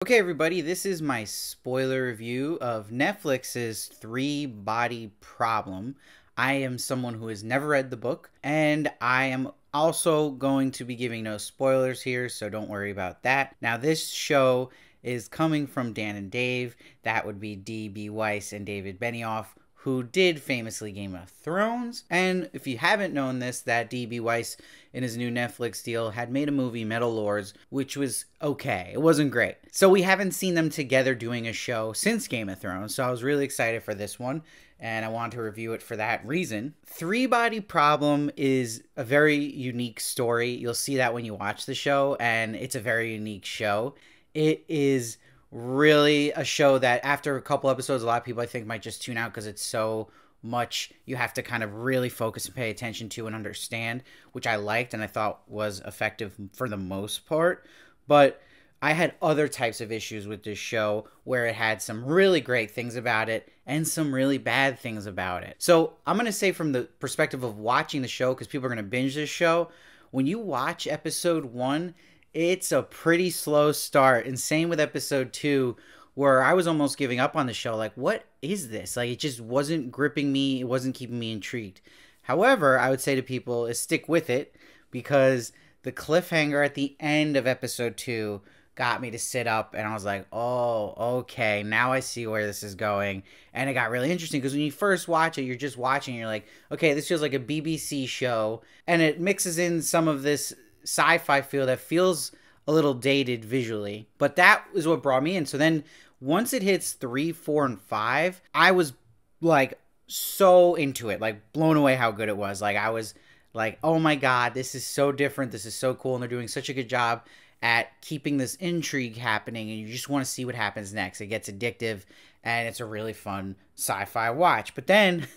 Okay, everybody, this is my spoiler review of Netflix's Three Body Problem. I am someone who has never read the book, and I am also going to be giving no spoilers here, so don't worry about that. Now, this show is coming from Dan and Dave. That would be D.B. Weiss and David Benioff, who did famously Game of Thrones. And if you haven't known this, that D.B. Weiss in his new Netflix deal had made a movie, Metal Lords, which was okay. It wasn't great. So we haven't seen them together doing a show since Game of Thrones, so I was really excited for this one, and I wanted to review it for that reason. Three Body Problem is a very unique story. You'll see that when you watch the show, and it's a very unique show. It is really a show that after a couple episodes, a lot of people I think might just tune out because it's so much you have to kind of really focus and pay attention to and understand, which I liked and I thought was effective for the most part. But I had other types of issues with this show where it had some really great things about it and some really bad things about it. So I'm going to say from the perspective of watching the show, because people are going to binge this show, when you watch episode 1, it's a pretty slow start. And same with episode 2, where I was almost giving up on the show. Like, what is this? Like, it just wasn't gripping me. It wasn't keeping me intrigued. However, I would say to people is stick with it, because the cliffhanger at the end of episode 2 got me to sit up, and I was like, oh, okay, now I see where this is going. And it got really interesting, because when you first watch it, you're just watching, and you're like, okay, this feels like a BBC show, and it mixes in some of this sci-fi feel that feels a little dated visually, but that is what brought me in. So then once it hits 3, 4, and 5, I was like so into it, like blown away how good it was. Like I was like, oh my god, this is so different, this is so cool, and they're doing such a good job at keeping this intrigue happening, and you just want to see what happens next. It gets addictive, and it's a really fun sci-fi watch. But then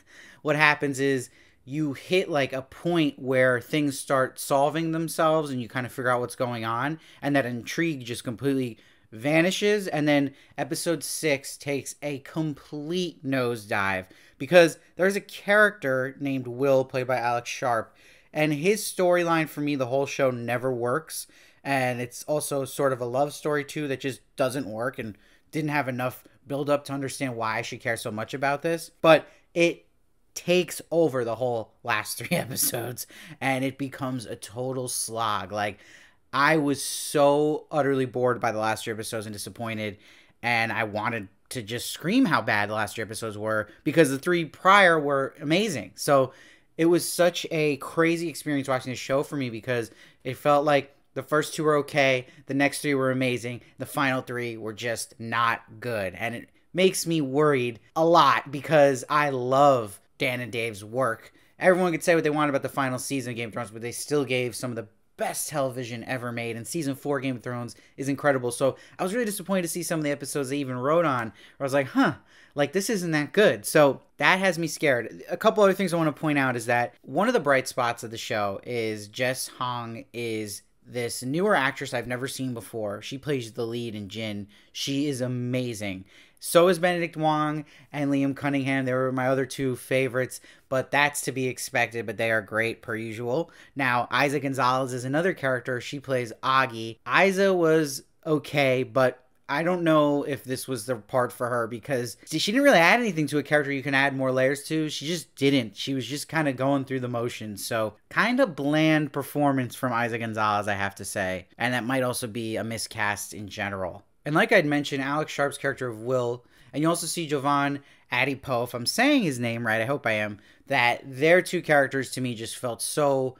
what happens is you hit like a point where things start solving themselves and you kind of figure out what's going on, and that intrigue just completely vanishes. And then episode 6 takes a complete nosedive, because there's a character named Will, played by Alex Sharp, and his storyline for me the whole show never works. And it's also sort of a love story too that just doesn't work and didn't have enough build up to understand why I should care so much about this. But it takes over the whole last 3 episodes, and it becomes a total slog. Like, I was so utterly bored by the last 3 episodes and disappointed, and I wanted to just scream how bad the last 3 episodes were, because the 3 prior were amazing. So it was such a crazy experience watching the show for me, because it felt like the first 2 were okay, the next 3 were amazing, the final 3 were just not good. And it makes me worried a lot, because I love Dan and Dave's work. Everyone could say what they want about the final season of Game of Thrones, but they still gave some of the best television ever made, and season 4 Game of Thrones is incredible. So I was really disappointed to see some of the episodes they even wrote on, where I was like, like, this isn't that good. So that has me scared. A couple other things I want to point out is that one of the bright spots of the show is Jess Hong is this newer actress I've never seen before. She plays the lead in Jin. She is amazing. So is Benedict Wong and Liam Cunningham. They were my other 2 favorites, but that's to be expected, but they are great per usual. Now, Eiza Gonzalez is another character. She plays Augie. Eiza was okay, but I don't know if this was the part for her, because she didn't really add anything to a character you can add more layers to. She just didn't. She was just kind of going through the motions. So kind of bland performance from Eiza Gonzalez, I have to say. And that might also be a miscast in general. And like I'd mentioned, Alex Sharp's character of Will, and you also see Jovan Adipo, if I'm saying his name right, I hope I am, that their 2 characters to me just felt so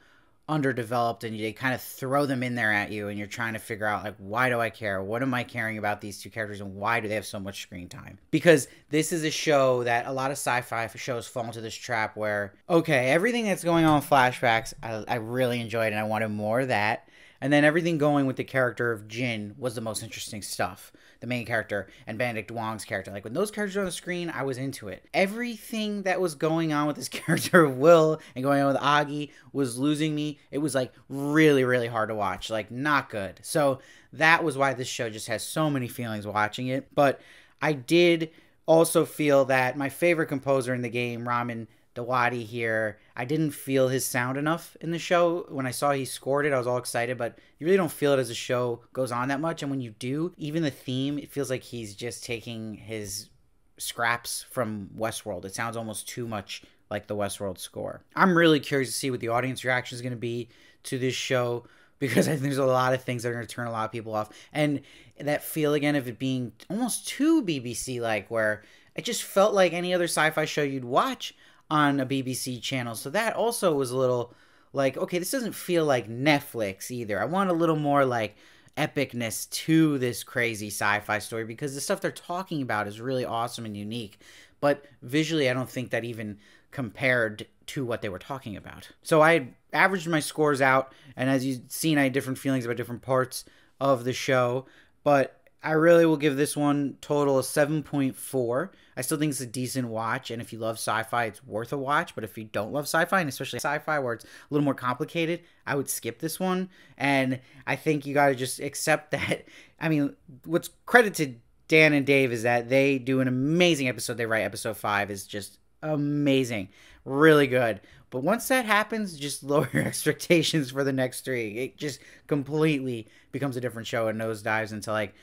underdeveloped, and they kind of throw them in there at you, and you're trying to figure out, like, why do I care? What am I caring about these 2 characters, and why do they have so much screen time? Because this is a show that a lot of sci-fi shows fall into this trap where, okay, everything that's going on in flashbacks, I really enjoyed, and I wanted more of that. And then everything going with the character of Jin was the most interesting stuff. The main character and Benedict Wong's character. Like, when those characters were on the screen, I was into it. Everything that was going on with this character of Will and going on with Augie was losing me. It was, like, really, really hard to watch. Like, not good. So that was why this show just has so many feelings watching it. But I did also feel that my favorite composer in the game, Ramin Dawadi here. I didn't feel his sound enough in the show. When I saw he scored it, I was all excited, but you really don't feel it as the show goes on that much. And when you do, even the theme, it feels like he's just taking his scraps from Westworld. It sounds almost too much like the Westworld score. I'm really curious to see what the audience reaction is going to be to this show, because I think there's a lot of things that are going to turn a lot of people off. And that feel again of it being almost too BBC-like, where it just felt like any other sci-fi show you'd watch on a BBC channel. So that also was a little like, okay, this doesn't feel like Netflix either. I want a little more like epicness to this crazy sci-fi story, because the stuff they're talking about is really awesome and unique. But visually, I don't think that even compared to what they were talking about. So I averaged my scores out, and as you've seen, I had different feelings about different parts of the show, but I really will give this one total of 7.4. I still think it's a decent watch, and if you love sci-fi, it's worth a watch. But if you don't love sci-fi, and especially sci-fi where it's a little more complicated, I would skip this one. And I think you got to just accept that. I mean, what's credit to Dan and Dave is that they do an amazing episode. They write episode 5 is just amazing, really good. But once that happens, just lower your expectations for the next 3. It just completely becomes a different show and nosedives into like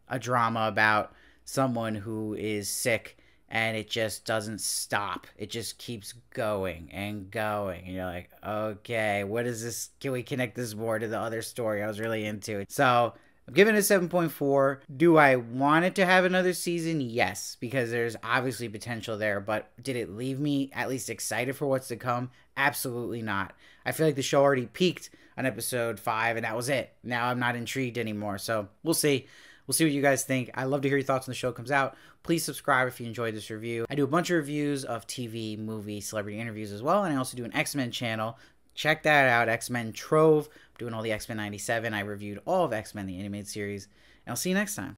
a drama about someone who is sick, and it just doesn't stop. It just keeps going and going. And you're like, okay, what is this? Can we connect this more to the other story I was really into? So I'm giving it a 7.4. Do I want it to have another season? Yes, because there's obviously potential there. But did it leave me at least excited for what's to come? Absolutely not. I feel like the show already peaked on episode 5, and that was it. Now I'm not intrigued anymore. So we'll see. We'll see what you guys think. I'd love to hear your thoughts when the show comes out. Please subscribe if you enjoyed this review. I do a bunch of reviews of TV, movie, celebrity interviews as well, and I also do an X-Men channel. Check that out, X-Men Trove. I'm doing all the X-Men 97. I reviewed all of X-Men, the animated series, and I'll see you next time.